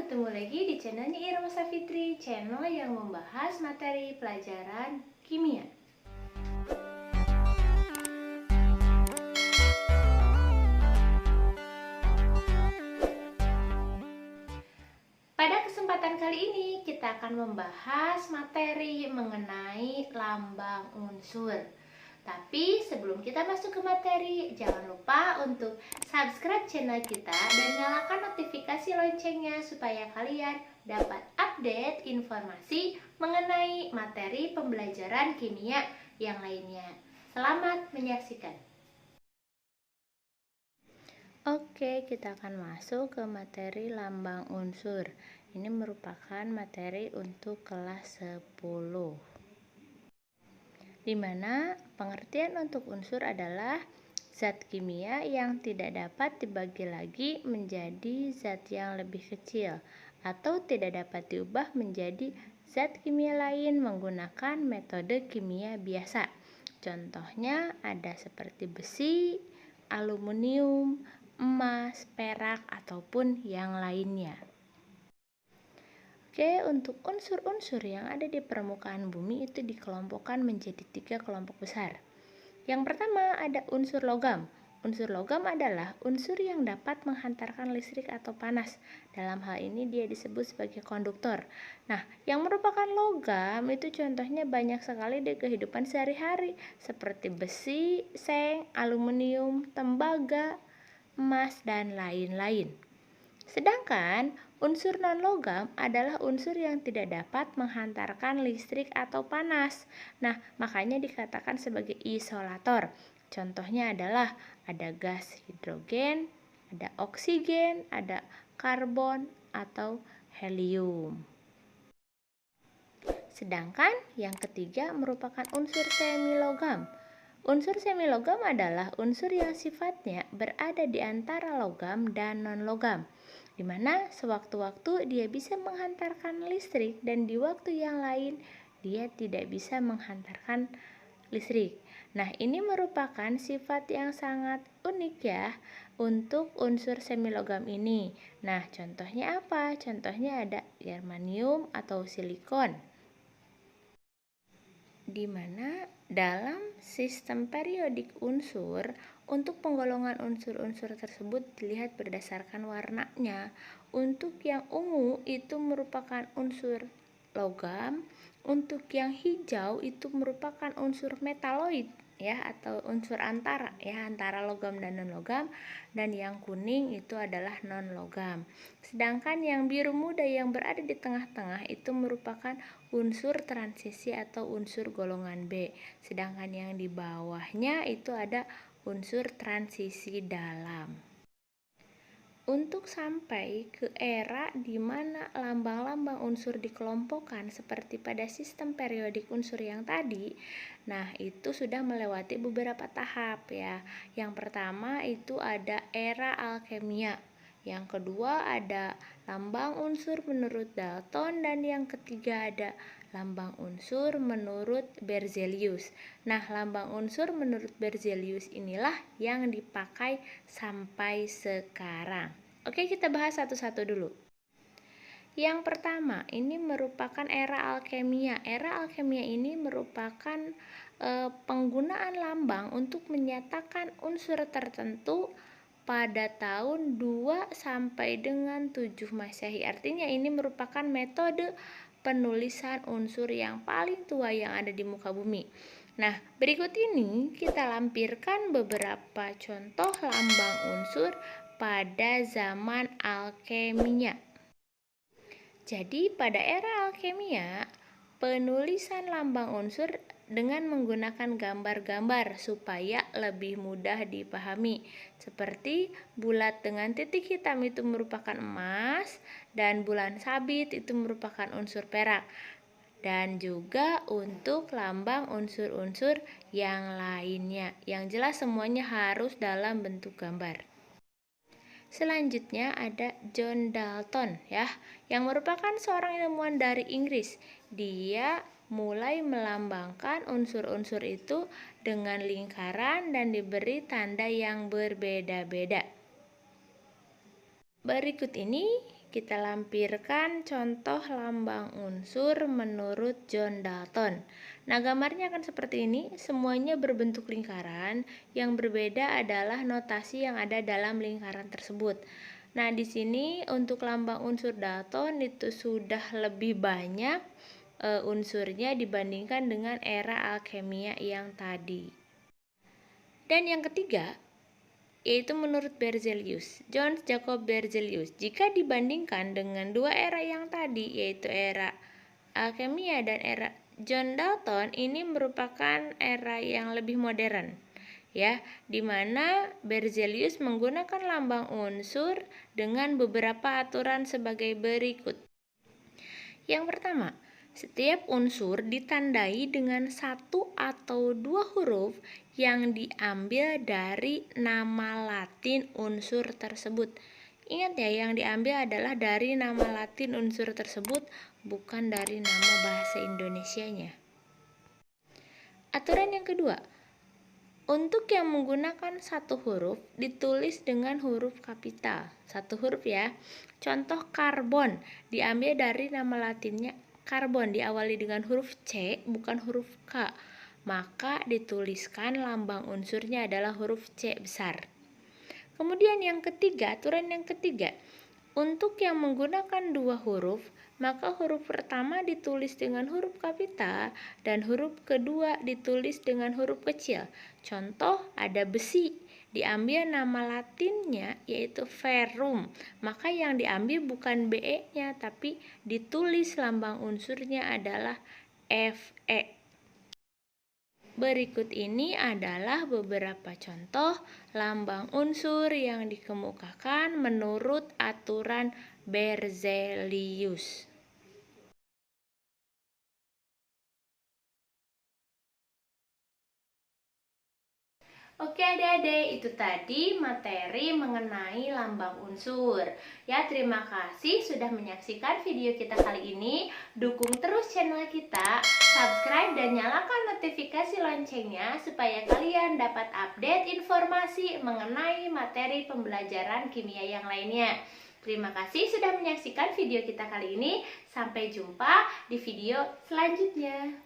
bertemu lagi di channelnya Irma Safitri, channel yang membahas materi pelajaran kimia. Pada kesempatan kali ini kita akan membahas materi mengenai lambang unsur. Tapi sebelum kita masuk ke materi, jangan lupa untuk subscribe channel kita dan nyalakan notifikasi loncengnya supaya kalian dapat update informasi mengenai materi pembelajaran kimia yang lainnya. Selamat menyaksikan. Oke, kita akan masuk ke materi lambang unsur. Ini merupakan materi untuk kelas 10. Di mana pengertian untuk unsur adalah zat kimia yang tidak dapat dibagi lagi menjadi zat yang lebih kecil atau tidak dapat diubah menjadi zat kimia lain menggunakan metode kimia biasa. Contohnya ada seperti besi, aluminium, emas, perak, ataupun yang lainnya. Oke, untuk unsur-unsur yang ada di permukaan bumi itu dikelompokkan menjadi 3 kelompok besar. Yang pertama ada unsur logam. Unsur logam adalah unsur yang dapat menghantarkan listrik atau panas. Dalam hal ini dia disebut sebagai konduktor. Nah, yang merupakan logam itu contohnya banyak sekali di kehidupan sehari-hari seperti besi, seng, aluminium, tembaga, emas, dan lain-lain. Sedangkan unsur non-logam adalah unsur yang tidak dapat menghantarkan listrik atau panas. Nah, makanya dikatakan sebagai isolator. Contohnya adalah ada gas hidrogen, ada oksigen, ada karbon, atau helium. Sedangkan yang ketiga merupakan unsur semilogam. Unsur semilogam adalah unsur yang sifatnya berada di antara logam dan non-logam, di mana sewaktu-waktu dia bisa menghantarkan listrik dan di waktu yang lain dia tidak bisa menghantarkan listrik. Nah, ini merupakan sifat yang sangat unik ya untuk unsur semilogam ini. Nah, contohnya apa? Contohnya ada germanium atau silikon, di mana dalam sistem periodik unsur, untuk penggolongan unsur-unsur tersebut dilihat berdasarkan warnanya. Untuk yang ungu itu merupakan unsur logam, untuk yang hijau itu merupakan unsur metaloid ya, atau unsur antara logam dan non-logam, dan yang kuning itu adalah non-logam. Sedangkan yang biru muda yang berada di tengah-tengah itu merupakan unsur transisi atau unsur golongan B. Sedangkan yang di bawahnya itu ada unsur transisi dalam. Untuk sampai ke era di mana lambang-lambang unsur dikelompokkan seperti pada sistem periodik unsur yang tadi, nah itu sudah melewati beberapa tahap ya. Yang pertama itu ada era alkemia. Yang kedua ada lambang unsur menurut Dalton, dan yang ketiga ada lambang unsur menurut Berzelius. Nah, lambang unsur menurut Berzelius inilah yang dipakai sampai sekarang. Oke, kita bahas satu-satu dulu. Yang pertama, ini merupakan era alkemia. Era alkemia ini merupakan penggunaan lambang untuk menyatakan unsur tertentu pada tahun 2 sampai dengan 7 Masehi. Artinya ini merupakan metode penulisan unsur yang paling tua yang ada di muka bumi. Nah, berikut ini kita lampirkan beberapa contoh lambang unsur pada zaman alkemia. Jadi, pada era alkemia, penulisan lambang unsur dengan menggunakan gambar-gambar supaya lebih mudah dipahami. Seperti bulat dengan titik hitam itu merupakan emas, dan bulan sabit itu merupakan unsur perak. Dan juga untuk lambang unsur-unsur yang lainnya. Yang jelas semuanya harus dalam bentuk gambar. Selanjutnya ada John Dalton ya, yang merupakan seorang ilmuwan dari Inggris. Dia mulai melambangkan unsur-unsur itu dengan lingkaran dan diberi tanda yang berbeda-beda. Berikut ini kita lampirkan contoh lambang unsur menurut John Dalton. Nah, gambarnya akan seperti ini, semuanya berbentuk lingkaran, yang berbeda adalah notasi yang ada dalam lingkaran tersebut. Nah, di sini untuk lambang unsur Dalton itu sudah lebih banyak unsurnya dibandingkan dengan era alkemia yang tadi. Dan yang ketiga, yaitu menurut Berzelius, John Jacob Berzelius. Jika dibandingkan dengan dua era yang tadi, yaitu era alkemia dan era John Dalton, ini merupakan era yang lebih modern, ya, di mana Berzelius menggunakan lambang unsur dengan beberapa aturan sebagai berikut. Yang pertama, setiap unsur ditandai dengan satu atau dua huruf yang diambil dari nama Latin unsur tersebut. Ingat ya, yang diambil adalah dari nama Latin unsur tersebut, bukan dari nama bahasa Indonesianya. Aturan yang kedua, untuk yang menggunakan satu huruf ditulis dengan huruf kapital, satu huruf ya. Contoh karbon diambil dari nama Latinnya karbon, diawali dengan huruf C bukan huruf K, maka dituliskan lambang unsurnya adalah huruf C besar. Kemudian yang ketiga, aturan yang ketiga, untuk yang menggunakan dua huruf, maka huruf pertama ditulis dengan huruf kapital dan huruf kedua ditulis dengan huruf kecil. Contoh, ada besi, diambil nama Latinnya yaitu ferrum, maka yang diambil bukan BE-nya tapi ditulis lambang unsurnya adalah Fe. Berikut ini adalah beberapa contoh lambang unsur yang dikemukakan menurut aturan Berzelius. Oke adik-adik, itu tadi materi mengenai lambang unsur. Ya, terima kasih sudah menyaksikan video kita kali ini. Dukung terus channel kita, subscribe dan nyalakan notifikasi loncengnya supaya kalian dapat update informasi mengenai materi pembelajaran kimia yang lainnya. Terima kasih sudah menyaksikan video kita kali ini. Sampai jumpa di video selanjutnya.